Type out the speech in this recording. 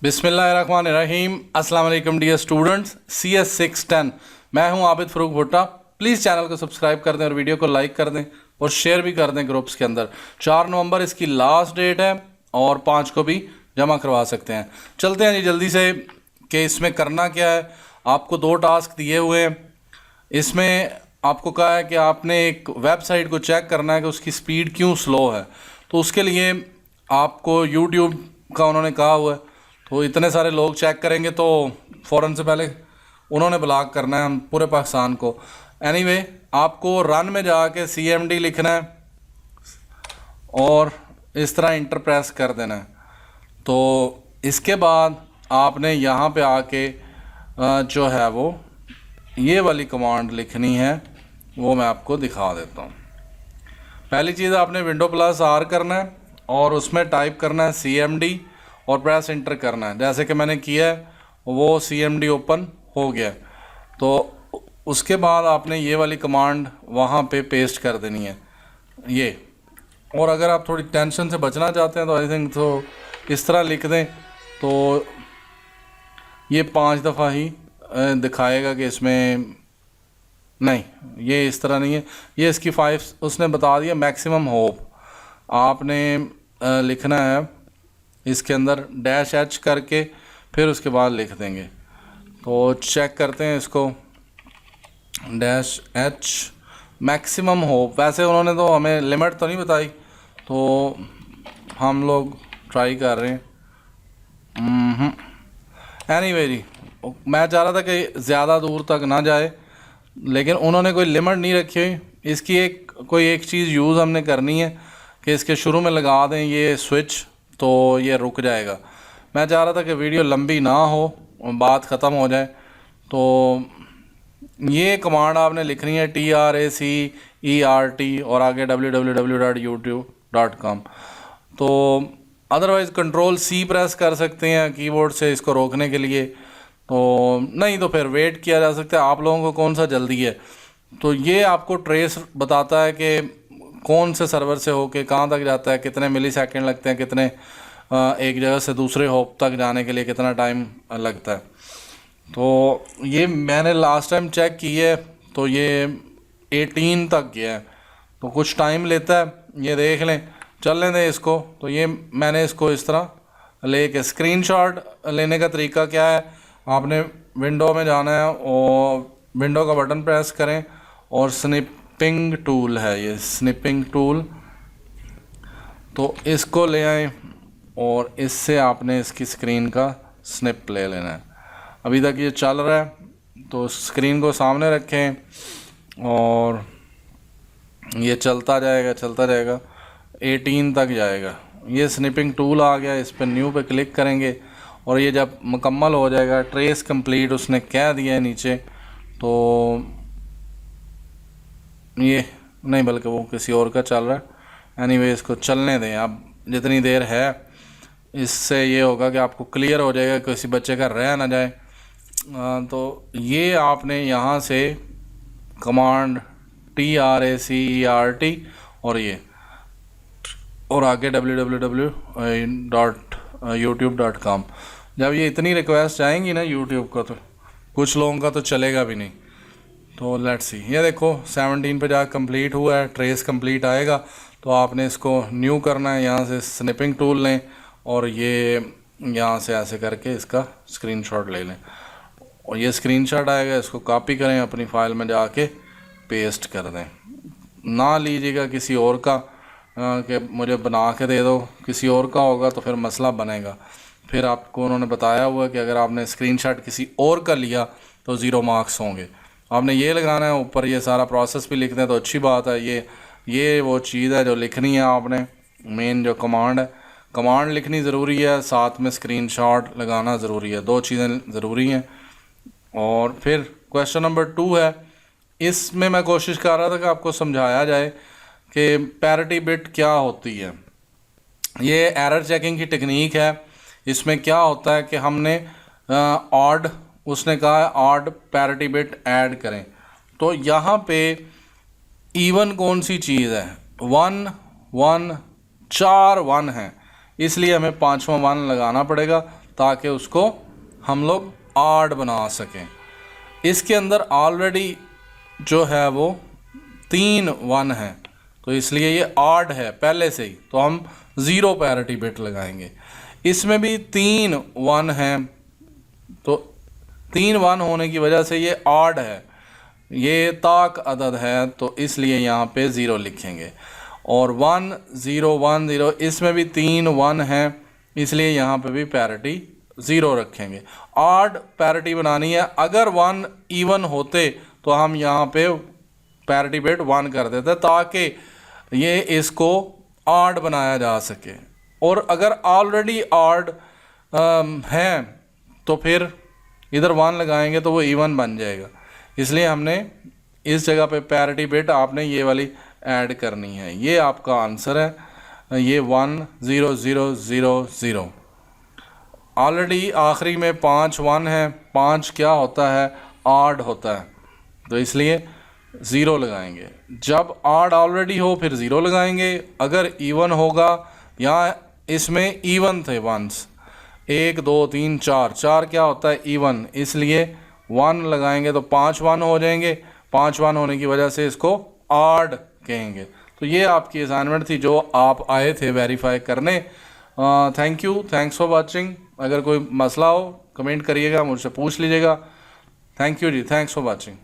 बिस्मिल्लाहिर्रहमानिर्रहीम। अस्सलाम वालेकुम डियर स्टूडेंट्स। CS 610 मैं हूं आबिद फ़रूक भुट्टा। प्लीज़ चैनल को सब्सक्राइब कर दें और वीडियो को लाइक कर दें और शेयर भी कर दें ग्रुप्स के अंदर। 4 नवंबर इसकी लास्ट डेट है और 5 को भी जमा करवा सकते हैं। चलते हैं जी जल्दी से कि इसमें करना क्या है। आपको 2 टास्क दिए हुए हैं। इसमें आपको कहा है कि आपने एक वेबसाइट को चेक करना है कि उसकी स्पीड क्यों स्लो है। तो उसके लिए आपको यूट्यूब का उन्होंने कहा हुआ है, तो इतने सारे लोग चेक करेंगे तो फ़ौरन से पहले उन्होंने ब्लॉक करना है हम पूरे पाकिस्तान को। एनीवे आपको रन में जाके CMD लिखना है और इस तरह इंटर प्रेस कर देना है। तो इसके बाद आपने यहाँ पे आके जो है वो ये वाली कमांड लिखनी है, वो मैं आपको दिखा देता हूँ। पहली चीज़ आपने Windows+R करना है और उसमें टाइप करना है CMD और प्रेस इंटर करना है। जैसे कि मैंने किया है वो CMD ओपन हो गया। तो उसके बाद आपने ये वाली कमांड वहाँ पे पेस्ट कर देनी है ये। और अगर आप थोड़ी टेंशन से बचना चाहते हैं तो आई थिंक तो इस तरह लिख दें तो ये 5 दफ़ा ही दिखाएगा कि इसमें नहीं, ये इस तरह नहीं है, ये इसकी 5 उसने बता दिया मैक्सिमम होप। आपने लिखना है इसके अंदर -H करके फिर उसके बाद लिख देंगे। तो चेक करते हैं इसको, -H मैक्सिमम होप। वैसे उन्होंने तो हमें लिमिट तो नहीं बताई, तो हम लोग ट्राई कर रहे हैं। एनीवे जी, मैं चाह रहा था कि ज़्यादा दूर तक ना जाए, लेकिन उन्होंने कोई लिमिट नहीं रखी हुई। इसकी कोई एक चीज़ यूज़ हमने करनी है कि इसके शुरू में लगा दें ये स्विच, तो ये रुक जाएगा। मैं चाह रहा था कि वीडियो लंबी ना हो, बात ख़त्म हो जाए। तो ये कमांड आपने लिखनी है TRACERT और आगे www.youtube.com। तो अदरवाइज़ Ctrl+C प्रेस कर सकते हैं कीबोर्ड से इसको रोकने के लिए। तो नहीं तो फिर वेट किया जा सकता है। आप लोगों को कौन सा जल्दी है, तो ये आपको ट्रेस बताता है कि कौन से सर्वर से होके कहाँ तक जाता है, कितने मिलीसेकंड लगते हैं, कितने एक जगह से दूसरे होप तक जाने के लिए कितना टाइम लगता है। तो ये मैंने लास्ट टाइम चेक की है तो ये 18 तक गया है, तो कुछ टाइम लेता है। ये देख लें, चलने दें इसको। तो ये मैंने इसको इस तरह लेके स्क्रीनशॉट लेने का तरीका क्या है, आपने विंडो में जाना है और विंडो का बटन प्रेस करें और स्निपिंग टूल है ये स्निपिंग टूल, तो इसको ले आएँ और इससे आपने इसकी स्क्रीन का स्निप ले लेना है। अभी तक ये चल रहा है, तो स्क्रीन को सामने रखें और ये चलता जाएगा 18 तक जाएगा। ये स्निपिंग टूल आ गया, इस पर न्यू पे क्लिक करेंगे और ये जब मुकम्मल हो जाएगा, ट्रेस कंप्लीट उसने कह दिया है नीचे, तो ये नहीं बल्कि वो किसी और का चल रहा है। एनीवे इसको चलने दें अब जितनी देर है। इससे ये होगा कि आपको क्लियर हो जाएगा, किसी बच्चे का रह ना जाए। तो ये आपने यहाँ से कमांड TRACERT और ये और आगे www.youtube.com। जब ये इतनी रिक्वेस्ट आएंगी ना यूट्यूब को, तो कुछ लोगों का तो चलेगा भी नहीं। तो लेट्स सी, ये देखो 17 पे जाकर कंप्लीट हुआ है, ट्रेस कंप्लीट आएगा। तो आपने इसको न्यू करना है, यहाँ से स्निपिंग टूल लें और ये यहाँ से ऐसे करके इसका स्क्रीनशॉट ले लें और ये स्क्रीनशॉट आएगा, इसको कॉपी करें, अपनी फ़ाइल में जाके पेस्ट कर दें। ना लीजिएगा किसी और का कि मुझे बना के दे दो, किसी और का होगा तो फिर मसला बनेगा। फिर आपको उन्होंने बताया हुआ कि अगर आपने स्क्रीनशॉट किसी और का लिया तो 0 मार्क्स होंगे। आपने ये लगाना है, ऊपर ये सारा प्रोसेस भी लिख दें तो अच्छी बात है। ये वो चीज़ है जो लिखनी है आपने, मेन जो कमांड है। कमांड लिखनी ज़रूरी है, साथ में स्क्रीनशॉट लगाना ज़रूरी है, 2 चीज़ें ज़रूरी हैं। और फिर क्वेश्चन नंबर 2 है, इसमें मैं कोशिश कर रहा था कि आपको समझाया जाए कि पैरिटी बिट क्या होती है। ये एरर चेकिंग की टेक्निक है। इसमें क्या होता है कि हमने ऑड, उसने कहा है ऑड पैरिटी बिट ऐड करें, तो यहाँ पे इवन कौन सी चीज़ है, 1 1 4 1 है, इसलिए हमें 5वां 1 लगाना पड़ेगा। ताकि उसको हम लोग ऑड बना सकें। इसके अंदर ऑलरेडी जो है वो 3 1 है, तो इसलिए ये ऑड है पहले से ही, तो हम 0 पैरिटी बिट लगाएंगे। इसमें भी 3 1 है, तो 3 1 होने की वजह से ये ऑड है, ये ताक अदद है, तो इसलिए यहाँ पे 0 लिखेंगे। और 1 0 1 0, इसमें भी 3 1 है, इसलिए यहाँ पे भी पैरिटी 0 रखेंगे। ऑड पैरिटी बनानी है, अगर 1 इवन होते तो हम यहाँ पे पैरिटी बिट 1 कर देते ताकि ये इसको ऑड बनाया जा सके। और अगर ऑलरेडी ऑड है तो फिर इधर 1 लगाएंगे तो वो इवन बन जाएगा, इसलिए हमने इस जगह पे पैरिटी बिट आपने ये वाली ऐड करनी है। ये आपका आंसर है, ये 1 0 0 0 0। ऑलरेडी आखिरी में 5 1 है, 5 क्या होता है, ऑड होता है, तो इसलिए 0 लगाएंगे। जब ऑड ऑलरेडी हो फिर 0 लगाएंगे। अगर इवन होगा, यहाँ इसमें इवन थे वंस, 1 2 3 4, 4 क्या होता है, इवन, इसलिए 1 लगाएंगे तो 5 1 हो जाएंगे। 5 1 होने की वजह से इसको ऑड कहेंगे। तो ये आपकी असाइनमेंट थी जो आप आए थे वेरीफाई करने। Thank you, thanks for watching. अगर कोई मसला हो कमेंट करिएगा, मुझसे पूछ लीजिएगा। थैंक यू जी, थैंक्स फॉर वाचिंग।